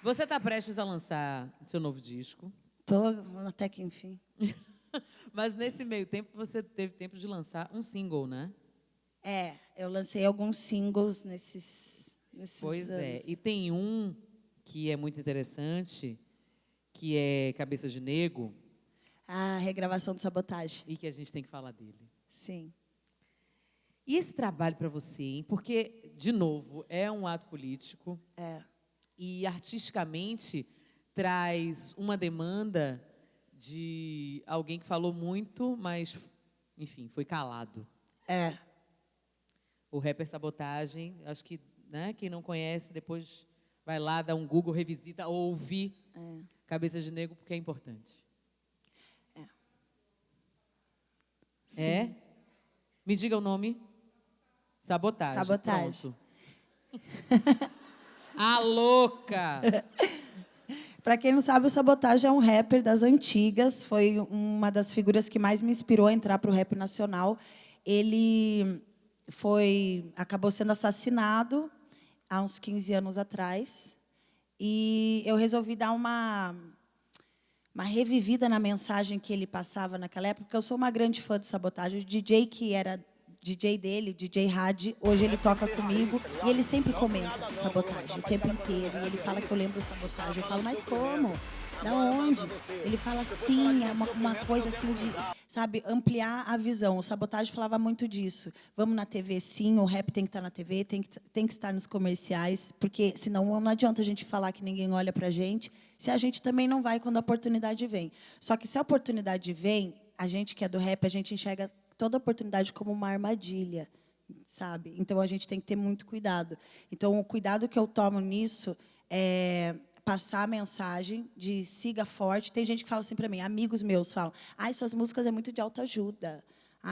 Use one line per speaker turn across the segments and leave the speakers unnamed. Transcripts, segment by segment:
Você está prestes a lançar seu novo disco.
Tô até que enfim.
Mas nesse meio tempo você teve tempo de lançar um single, né?
Eu lancei alguns singles nesses
Pois é.
anos.
E tem um que é muito interessante, que é Cabeça de Nego,
A regravação do Sabotagem.
e que a gente tem que falar dele.
Sim.
E esse trabalho para você, hein? Porque, de novo, é um ato político. E artisticamente traz uma demanda de alguém que falou muito, mas, enfim, foi calado. O rapper Sabotagem, acho que, né, quem não conhece, depois vai lá, dá um Google, revisita, ouve Cabeça de Negro, porque é importante.
Sim.
Me diga o nome. Sabotagem.
Sabotagem.
Pronto. A louca!
Para quem não sabe, o Sabotagem é um rapper das antigas. Foi uma das figuras que mais me inspirou a entrar para o rap nacional. Ele acabou sendo assassinado há uns 15 anos atrás. E eu resolvi dar uma revivida na mensagem que ele passava naquela época, porque eu sou uma grande fã do Sabotagem. O DJ que era DJ dele, DJ Had, hoje ele toca comigo e ele sempre comenta do Sabotagem o tempo inteiro. E ele fala que eu lembro do Sabotagem. Eu falo, mas como? Da onde? Ele fala, sim, é uma coisa assim de, sabe, ampliar a visão. O Sabotagem falava muito disso. Vamos na TV, sim, o rap tem que estar na TV, tem que estar nos comerciais, porque senão não adianta a gente falar que ninguém olha pra gente, se a gente também não vai quando a oportunidade vem. Só que se a oportunidade vem, a gente que é do rap, a gente enxerga toda oportunidade como uma armadilha, sabe? Então, a gente tem que ter muito cuidado. Então, o cuidado que eu tomo nisso é passar a mensagem de siga forte. Tem gente que fala assim para mim, amigos meus falam, suas músicas é muito de autoajuda.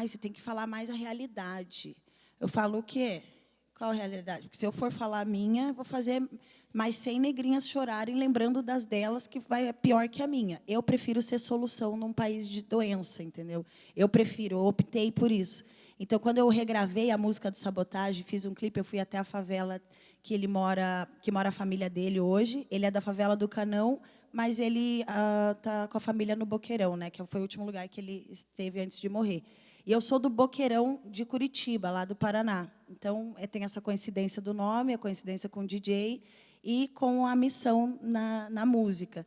Você tem que falar mais a realidade. Eu falo o quê? Qual a realidade? Porque se eu for falar a minha, vou fazer mais 100 negrinhas chorarem lembrando das delas, que é pior que a minha. Eu prefiro ser solução num país de doença, entendeu? Eu optei por isso. Então, quando eu regravei a música do Sabotagem, fiz um clipe, eu fui até a favela que mora a família dele hoje. Ele é da favela do Canão, mas ele está com a família no Boqueirão, né, que foi o último lugar que ele esteve antes de morrer. E eu sou do Boqueirão de Curitiba, lá do Paraná. Então, tem essa coincidência do nome, a coincidência com o DJ e com a missão na música.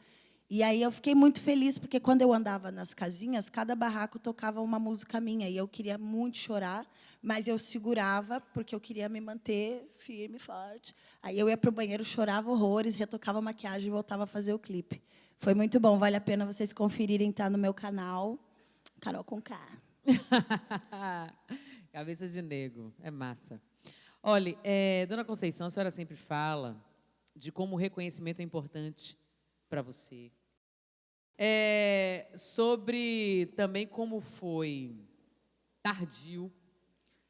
E aí eu fiquei muito feliz, porque quando eu andava nas casinhas, cada barraco tocava uma música minha. E eu queria muito chorar, mas eu segurava, porque eu queria me manter firme, forte. Aí eu ia para o banheiro, chorava horrores, retocava a maquiagem e voltava a fazer o clipe. Foi muito bom, vale a pena vocês conferirem, tá no meu canal, Carol com K.
Cabeça de Negro, é massa. Olha, dona Conceição, a senhora sempre fala de como o reconhecimento é importante para você. Sobre também como foi tardio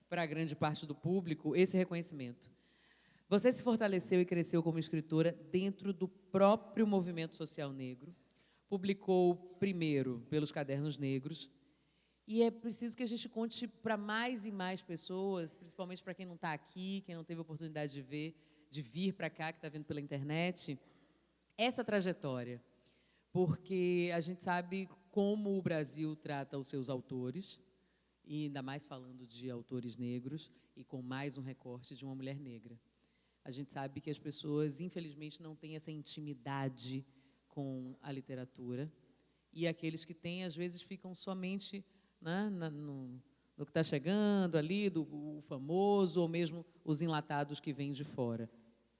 para grande parte do público esse reconhecimento. Você se fortaleceu e cresceu como escritora dentro do próprio movimento social negro, publicou primeiro pelos Cadernos Negros, e é preciso que a gente conte para mais e mais pessoas, principalmente para quem não está aqui, quem não teve oportunidade de ver, de vir para cá, que está vendo pela internet, essa trajetória. Porque a gente sabe como o Brasil trata os seus autores, e ainda mais falando de autores negros, e com mais um recorte de uma mulher negra. A gente sabe que as pessoas, infelizmente, não têm essa intimidade com a literatura, e aqueles que têm, às vezes, ficam somente, né, no que está chegando ali, do famoso, ou mesmo os enlatados que vêm de fora.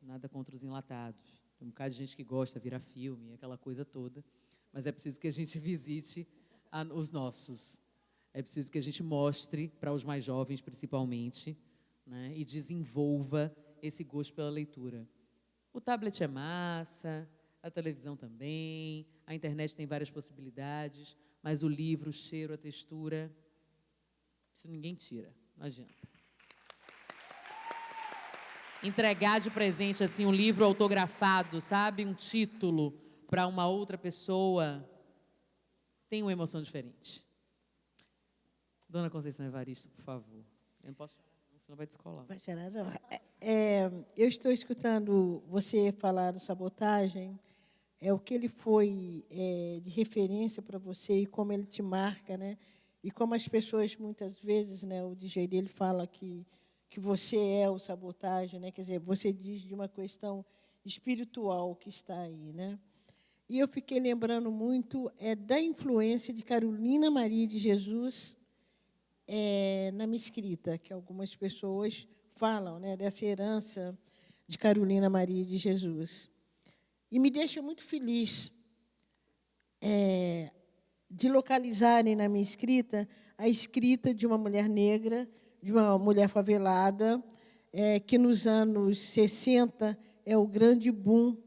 Nada contra os enlatados. Tem um bocado de gente que gosta, vira filme, aquela coisa toda. Mas é preciso que a gente visite os nossos. É preciso que a gente mostre para os mais jovens, principalmente, né, e desenvolva esse gosto pela leitura. O tablet é massa, a televisão também, a internet tem várias possibilidades, mas o livro, o cheiro, a textura, isso ninguém tira, não adianta. Entregar de presente assim um livro autografado, sabe, um título para uma outra pessoa, tem uma emoção diferente. Dona Conceição Evaristo, por favor. Eu não posso chorar, senão vai descolar.
Vai chorar, não. Eu estou escutando você falar do Sabotagem o que ele foi de referência para você e como ele te marca, né? E como as pessoas, muitas vezes, né, o DJ dele fala que você é o Sabotagem, né? Quer dizer, você diz de uma questão espiritual que está aí, né? E eu fiquei lembrando muito da influência de Carolina Maria de Jesus na minha escrita, que algumas pessoas falam, né, dessa herança de Carolina Maria de Jesus. E me deixa muito feliz de localizarem na minha escrita a escrita de uma mulher negra, de uma mulher favelada, que nos anos 60 é o grande boom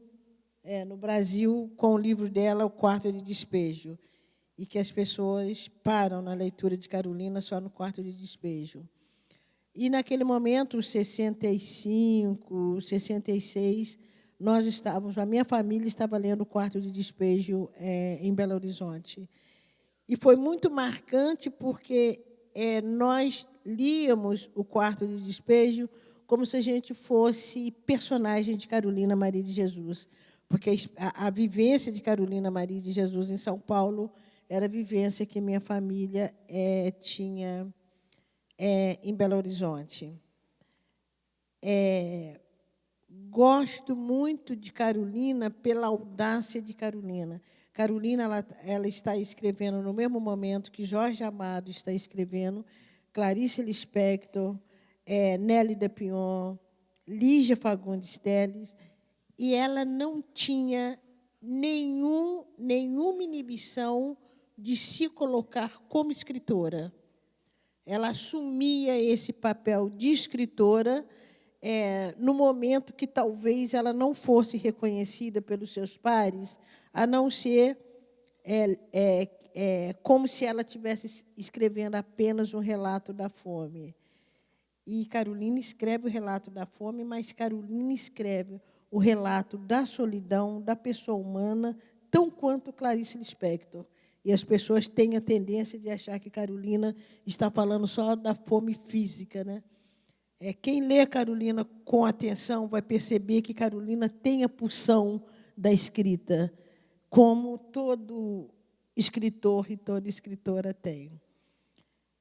no Brasil, com o livro dela, O Quarto de Despejo, e que as pessoas param na leitura de Carolina só no Quarto de Despejo. E, naquele momento, 65, 66, nós estávamos, a minha família estava lendo O Quarto de Despejo em Belo Horizonte. E foi muito marcante porque nós líamos O Quarto de Despejo como se a gente fosse personagem de Carolina Maria de Jesus, porque a vivência de Carolina Maria de Jesus em São Paulo era a vivência que minha família tinha em Belo Horizonte. Gosto muito de Carolina pela audácia de Carolina. Carolina ela está escrevendo no mesmo momento que Jorge Amado está escrevendo, Clarice Lispector, Nelly Depion, Lígia Fagundes Telles, e ela não tinha nenhuma inibição de se colocar como escritora. Ela assumia esse papel de escritora no momento que talvez ela não fosse reconhecida pelos seus pares, a não ser como se ela estivesse escrevendo apenas um relato da fome. E Carolina escreve o relato da fome, mas Carolina escreve o relato da solidão, da pessoa humana, tão quanto Clarice Lispector. E as pessoas têm a tendência de achar que Carolina está falando só da fome física, né? Quem lê Carolina com atenção vai perceber que Carolina tem a pulsão da escrita, como todo escritor e toda escritora tem.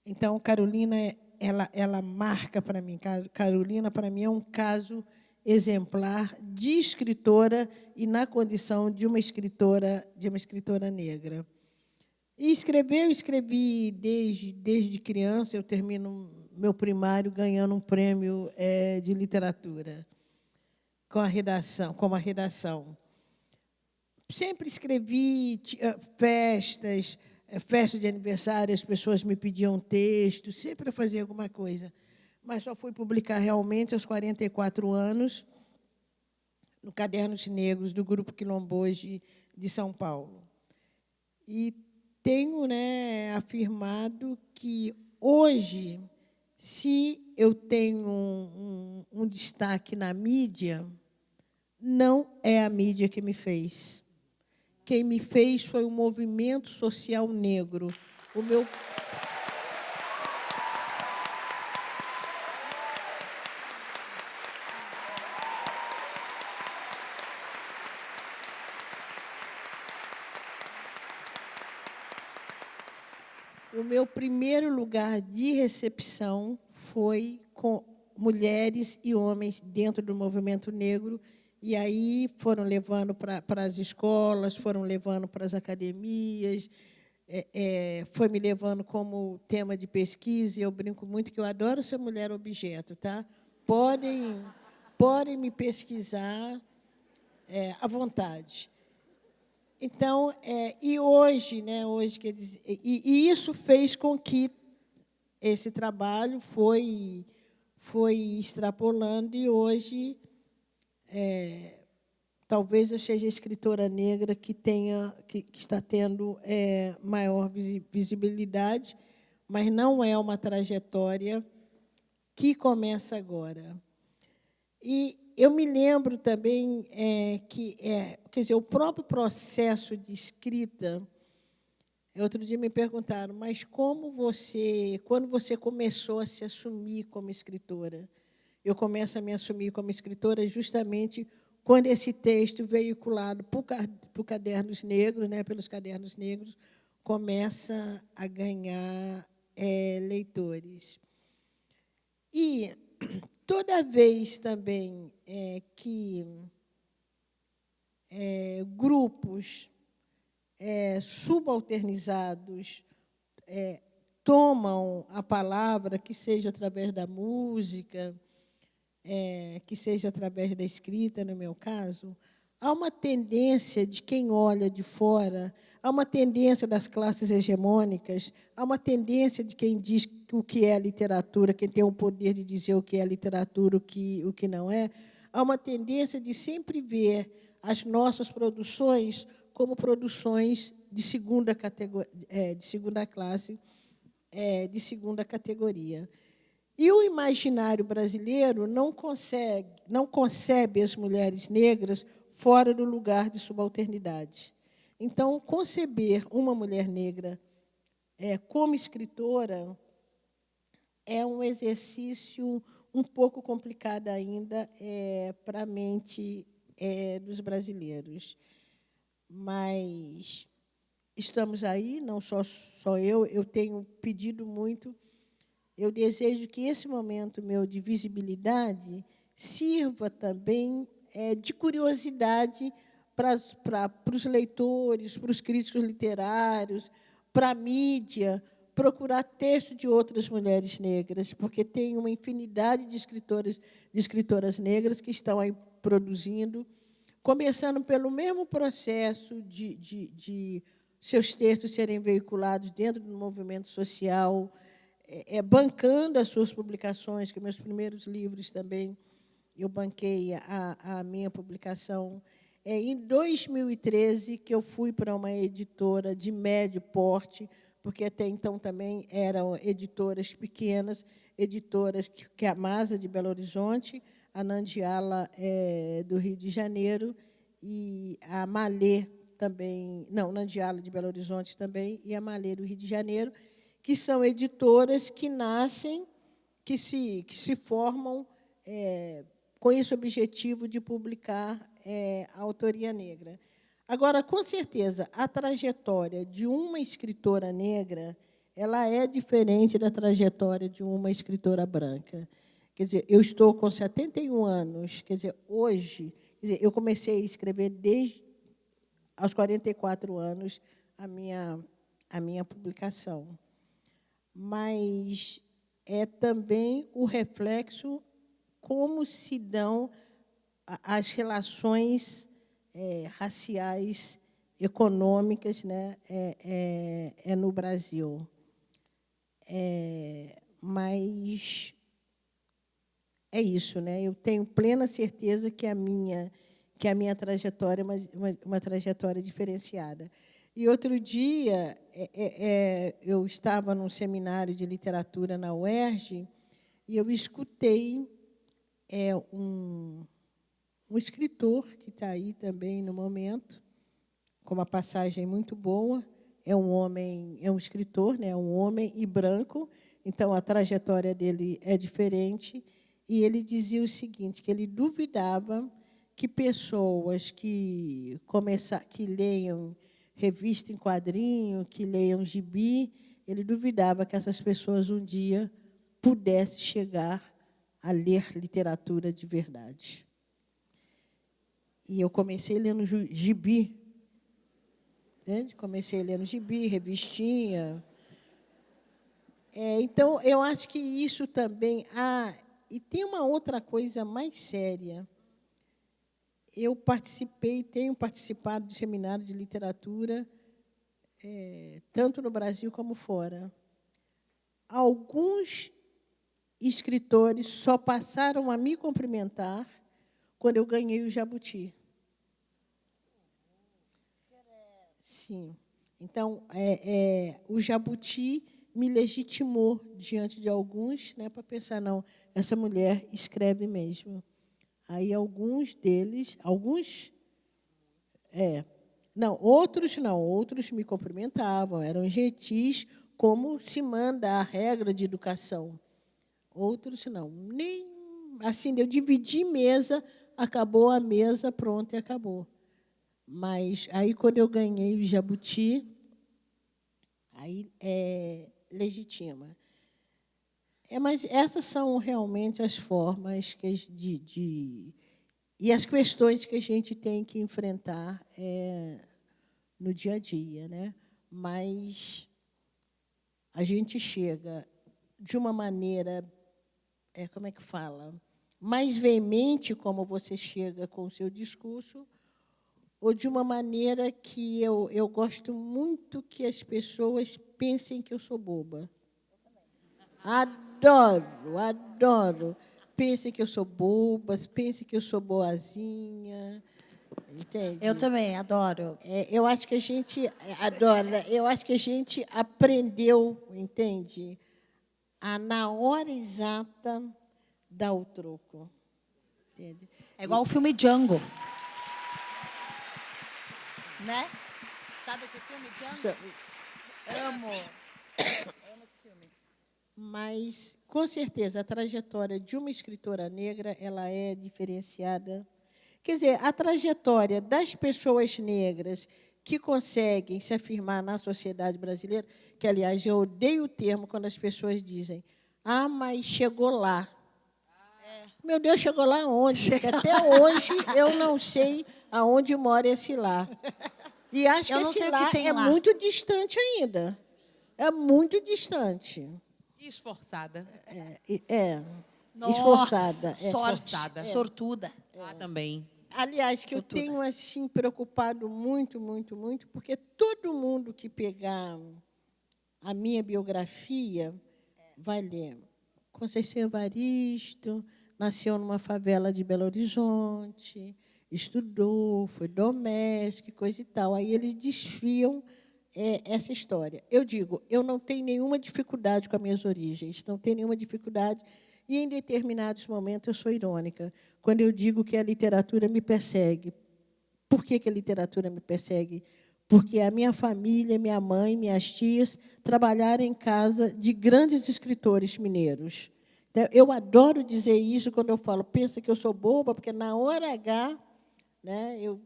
Então, Carolina, ela marca para mim. Carolina, para mim, é um caso exemplar de escritora e na condição de uma escritora negra. E eu escrevi desde criança. Eu termino meu primário ganhando um prêmio de literatura com uma redação. Sempre escrevi festas de aniversário, as pessoas me pediam texto, sempre eu fazia alguma coisa. Mas só fui publicar realmente aos 44 anos, no Cadernos Negros, do Grupo Quilomboz de São Paulo. E tenho afirmado que, hoje, se eu tenho um destaque na mídia, não é a mídia que me fez. Quem me fez foi o movimento social negro. O meu primeiro lugar de recepção foi com mulheres e homens dentro do movimento negro, e aí foram levando para as escolas, foram levando para as academias, foi me levando como tema de pesquisa, e eu brinco muito que eu adoro ser mulher objeto, tá? Podem me pesquisar à vontade. Então, e hoje, quer dizer, e isso fez com que esse trabalho foi extrapolando, e hoje talvez eu seja a escritora negra que está tendo maior visibilidade, mas não é uma trajetória que começa agora. E eu me lembro também que, quer dizer, o próprio processo de escrita. Outro dia me perguntaram, mas quando você começou a se assumir como escritora? Eu começo a me assumir como escritora justamente quando esse texto, veiculado por Cadernos Negros, né, pelos Cadernos Negros, começa a ganhar leitores. E toda vez também que grupos subalternizados tomam a palavra, que seja através da música, que seja através da escrita, no meu caso, há uma tendência de quem olha de fora, há uma tendência das classes hegemônicas, há uma tendência de quem diz o que é literatura, quem tem o poder de dizer o que é literatura, o que não é, há uma tendência de sempre ver as nossas produções como produções de segunda classe, de segunda categoria. E o imaginário brasileiro não concebe as mulheres negras fora do lugar de subalternidade. Então, conceber uma mulher negra como escritora é um exercício um pouco complicado ainda para a mente dos brasileiros. Mas estamos aí, não só eu tenho pedido muito. Eu desejo que esse momento meu de visibilidade sirva também de curiosidade para os leitores, para os críticos literários, para a mídia, procurar texto de outras mulheres negras, porque tem uma infinidade de escritoras negras que estão aí produzindo, começando pelo mesmo processo de seus textos serem veiculados dentro do movimento social, bancando as suas publicações, que meus primeiros livros também, eu banquei a minha publicação. Em 2013, que eu fui para uma editora de médio porte, porque até então também eram editoras pequenas, editoras que é a Masa, de Belo Horizonte, a Nandiala, do Rio de Janeiro, e a Malê também, não, Nandiala, de Belo Horizonte também, e a Malê, do Rio de Janeiro, que são editoras que nascem, que se formam com esse objetivo de publicar a autoria negra. Agora, com certeza, a trajetória de uma escritora negra ela é diferente da trajetória de uma escritora branca. Quer dizer, eu estou com 71 anos, quer dizer, hoje, eu comecei a escrever desde aos 44 anos a minha publicação. Mas é também o reflexo como se dão as relações raciais, econômicas, né, no Brasil. Mas é isso, né? Eu tenho plena certeza que a minha trajetória é uma trajetória diferenciada. E outro dia eu estava num seminário de literatura na UERJ e eu escutei um escritor que está aí também no momento, com uma passagem muito boa. É um escritor, né? Um homem e branco, então a trajetória dele é diferente. E ele dizia o seguinte, que ele duvidava que pessoas que leiam revista em quadrinho, que leiam gibi, ele duvidava que essas pessoas um dia pudessem chegar a ler literatura de verdade. E eu comecei lendo gibi, entende? Comecei lendo gibi, revistinha. Então, eu acho que isso também... e tem uma outra coisa mais séria. Eu tenho participado de seminário de literatura, tanto no Brasil como fora. Alguns escritores só passaram a me cumprimentar quando eu ganhei o Jabuti. Sim. Então, o Jabuti me legitimou diante de alguns, né, para pensar, não, essa mulher escreve mesmo. Aí alguns deles, outros me cumprimentavam, eram gentis, como se manda a regra de educação. Outros não, nem assim, eu dividi mesa, acabou a mesa, pronto, e acabou. Mas aí, quando eu ganhei o Jabuti, aí legitima. Mas essas são realmente as formas e as questões que a gente tem que enfrentar no dia a dia, né? Mas a gente chega de uma maneira, como é que fala? Mais veemente, como você chega com o seu discurso, ou de uma maneira que eu gosto muito que as pessoas pensem que eu sou boba. Adoro, adoro. Pensem que eu sou boba, pensem que eu sou boazinha. Entende?
Eu também adoro.
Eu acho que a gente adora. Eu acho que a gente aprendeu, entende? A, na hora exata, dar o troco. Entende?
É igual o filme Django. Né? Sabe esse filme Django? Amo. Amo esse filme.
Mas, com certeza, a trajetória de uma escritora negra ela é diferenciada. Quer dizer, a trajetória das pessoas negras que conseguem se afirmar na sociedade brasileira, que, aliás, eu odeio o termo quando as pessoas dizem, mas chegou lá. Meu Deus, chegou lá onde? Porque até hoje eu não sei aonde mora esse lá. E acho que esse lá é muito distante ainda. É muito distante.
Esforçada.
Nossa,
Esforçada.
Esforçada.
Sortuda.
Também.
Aliás, que
Sortuda.
eu tenho assim preocupado muito, muito, muito, porque todo mundo que pegar a minha biografia vai ler. Conceição Evaristo nasceu numa favela de Belo Horizonte, estudou, foi doméstica, coisa e tal. Aí eles desfiam essa história. Eu digo, eu não tenho nenhuma dificuldade com as minhas origens, não tenho nenhuma dificuldade, e, em determinados momentos, eu sou irônica, quando eu digo que a literatura me persegue. Por que a literatura me persegue? Porque a minha família, minha mãe, minhas tias trabalharam em casa de grandes escritores mineiros. Então, eu adoro dizer isso quando eu falo, pensa que eu sou boba, porque, na hora H, né, eu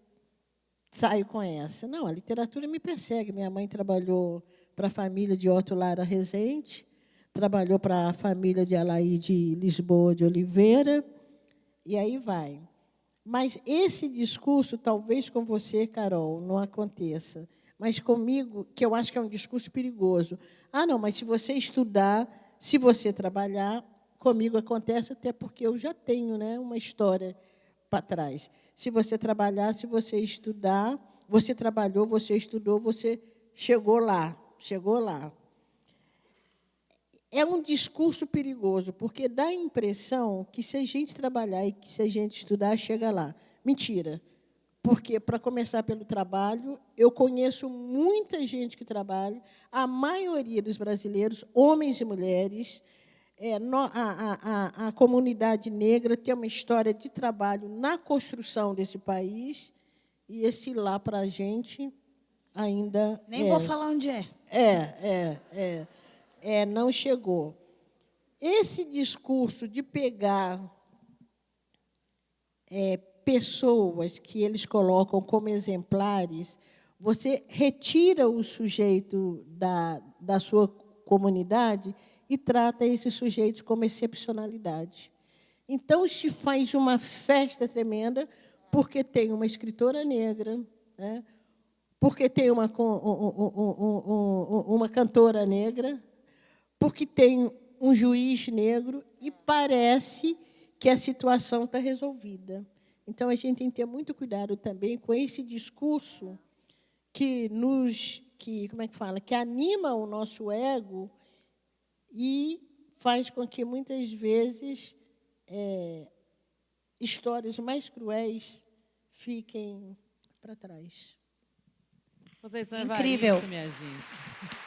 saio com essa. Não, a literatura me persegue. Minha mãe trabalhou para a família de Otto Lara Rezende, trabalhou para a família de Alaí de Lisboa de Oliveira, e aí vai. Mas esse discurso, talvez com você, Carol, não aconteça, mas comigo, que eu acho que é um discurso perigoso. Não, mas se você estudar, se você trabalhar, comigo acontece, até porque eu já tenho, né, uma história para trás. Se você trabalhar, se você estudar, você trabalhou, você estudou, você chegou lá, chegou lá. É um discurso perigoso, porque dá a impressão que, se a gente trabalhar e que, se a gente estudar, chega lá. Mentira. Porque, para começar pelo trabalho, eu conheço muita gente que trabalha, a maioria dos brasileiros, homens e mulheres, a comunidade negra tem uma história de trabalho na construção desse país, e esse lá, para a gente, ainda
Nem vou falar onde é.
Não chegou. Esse discurso de pegar pessoas que eles colocam como exemplares, você retira o sujeito da sua comunidade e trata esses sujeitos como excepcionalidade. Então, se faz uma festa tremenda porque tem uma escritora negra, né? Porque tem uma cantora negra, porque tem um juiz negro, e parece que a situação está resolvida. Então, a gente tem que ter muito cuidado também com esse discurso que que anima o nosso ego e faz com que, muitas vezes, histórias mais cruéis fiquem para trás.
Vocês são
Incrível.
Evaristo, minha gente.